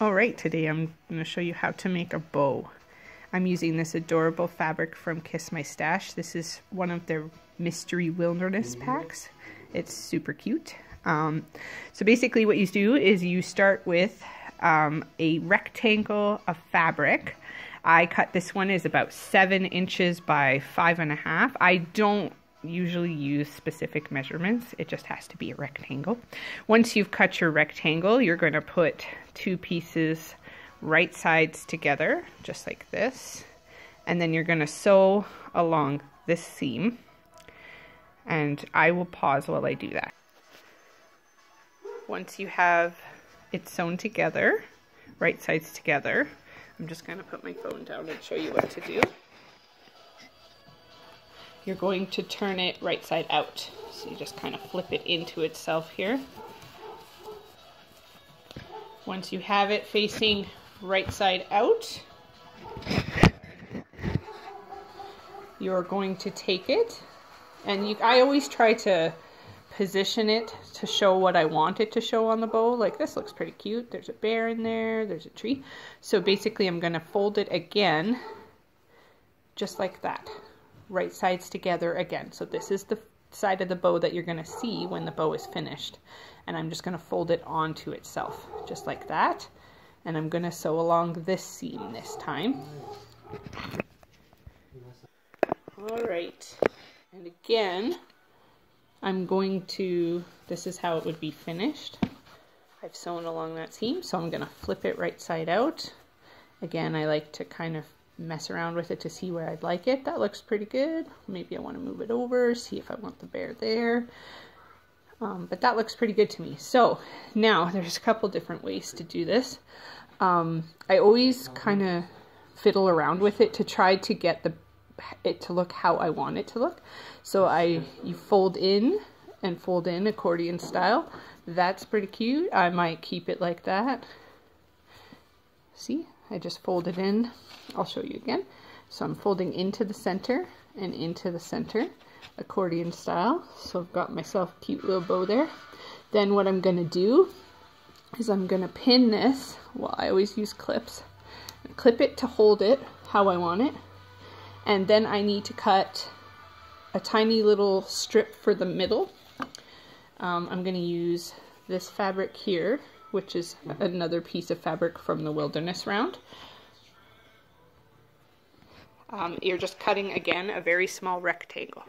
All right, today I'm going to show you how to make a bow. I'm using this adorable fabric from Kiss My Stash. This is one of their Mystery Wilderness packs. It's super cute. So basically what you do is you start with a rectangle of fabric. I cut this one is about 7 inches by 5.5. I don't usually use specific measurements. It just has to be a rectangle. Once you've cut your rectangle, you're going to put 2 pieces right sides together, just like this. And then you're going to sew along this seam. And I will pause while I do that. Once you have it sewn together, right sides together, I'm just going to put my phone down and show you what to do. You're going to turn it right side out. So you just kind of flip it into itself here. Once you have it facing right side out, you're going to take it, and I always try to position it to show what I want it to show on the bow. Like, this looks pretty cute. There's a bear in there, there's a tree. So basically I'm going to fold it again, just like that. Right sides together again. So this is the side of the bow that you're going to see when the bow is finished. And I'm just going to fold it onto itself, just like that. And I'm going to sew along this seam this time. Alright. And again, I'm going to, this is how it would be finished. I've sewn along that seam, so I'm going to flip it right side out. Again, I like to kind of mess around with it to see where I'd like it. That looks pretty good. Maybe I want to move it over, see if I want the bear there. But that looks pretty good to me. So now there's a couple different ways to do this. I always kind of fiddle around with it to try to get it to look how I want it to look. So you fold in and fold in accordion style. That's pretty cute. I might keep it like that. See, I just fold it in. I'll show you again. So I'm folding into the center and into the center, accordion style. So I've got myself a cute little bow there. Then what I'm going to do is I'm going to pin this. Well, I always use clips. Clip it to hold it how I want it. And then I need to cut a tiny little strip for the middle. I'm going to use this fabric here, which is another piece of fabric from the Wilderness round. You're just cutting, again, a very small rectangle.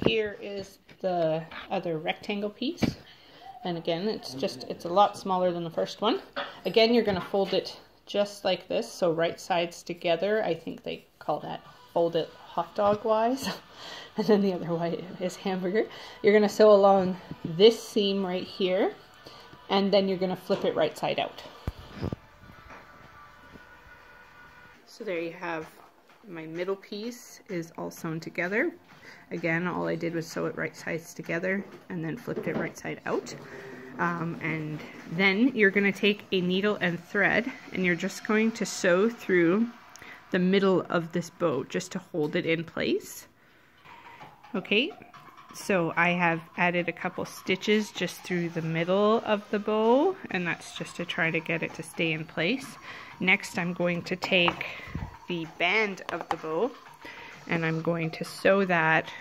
Here is the other rectangle piece. And again, it's a lot smaller than the first one. Again, you're going to fold it just like this, so right sides together. I think they call that fold it hot dog wise. And then the other way is hamburger. You're going to sew along this seam right here, and then you're going to flip it right side out. So there you have my middle piece is all sewn together. Again, all I did was sew it right sides together and then flipped it right side out. And then you're going to take a needle and thread, and you're just going to sew through the middle of this bow just to hold it in place. Okay, so I have added a couple stitches just through the middle of the bow, and that's just to try to get it to stay in place. Next, I'm going to take the band of the bow, and I'm going to sew that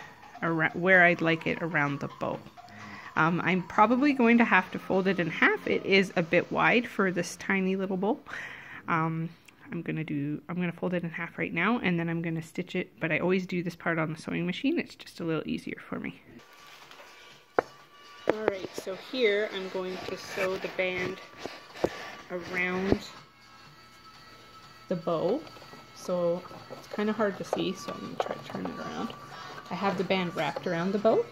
around where I'd like it around the bow. I'm probably going to have to fold it in half. It is a bit wide for this tiny little bow. I'm gonna fold it in half right now, and then I'm gonna stitch it, but I always do this part on the sewing machine. It's just a little easier for me. Alright, so here I'm going to sew the band around the bow. So it's kind of hard to see, so I'm going to try to turn it around. I have the band wrapped around the bow.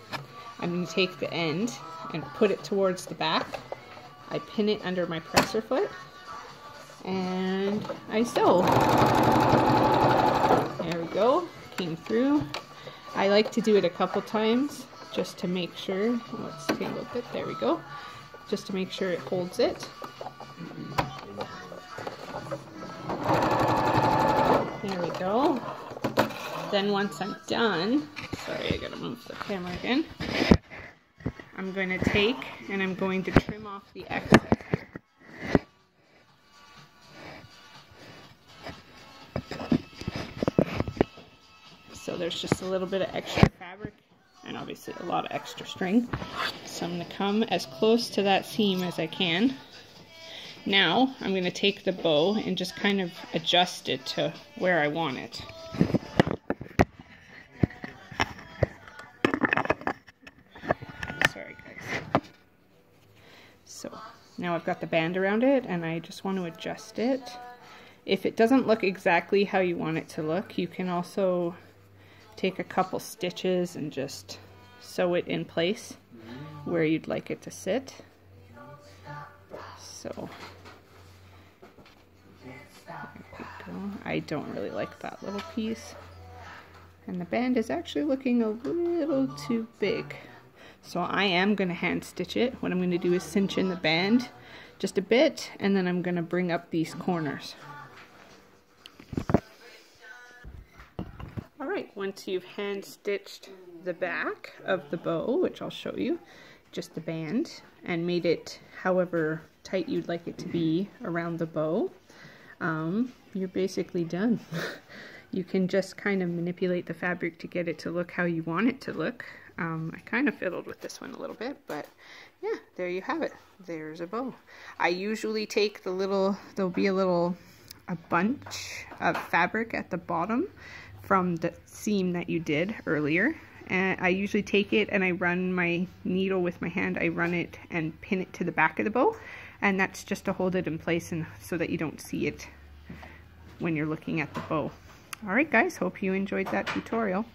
I'm going to take the end and put it towards the back. I pin it under my presser foot, and I sew. There we go, came through. I like to do it a couple times just to make sure. Oh, it's tangled a bit. There we go. Just to make sure it holds it. There we go. Then once I'm done, sorry, I gotta move the camera again. I'm going to take and I'm going to trim off the excess here. So there's just a little bit of extra fabric and obviously a lot of extra string. So I'm going to come as close to that seam as I can. Now I'm going to take the bow and just kind of adjust it to where I want it. Sorry guys. So now I've got the band around it and I just want to adjust it. If it doesn't look exactly how you want it to look, you can also take a couple stitches and just sew it in place where you'd like it to sit. So there we go. I don't really like that little piece. And the band is actually looking a little too big. So I am going to hand stitch it. What I'm going to do is cinch in the band just a bit, and then I'm going to bring up these corners. Alright, once you've hand stitched the back of the bow, which I'll show you, just the band, and made it however tight you'd like it to be around the bow, you're basically done. You can just kind of manipulate the fabric to get it to look how you want it to look. I kind of fiddled with this one a little bit, but yeah, there you have it. There's a bow. I usually take the little, there'll be a bunch of fabric at the bottom from the seam that you did earlier. And I usually take it and I run my needle with my hand, I run it and pin it to the back of the bow. And that's just to hold it in place and so that you don't see it when you're looking at the bow. Alright guys, hope you enjoyed that tutorial.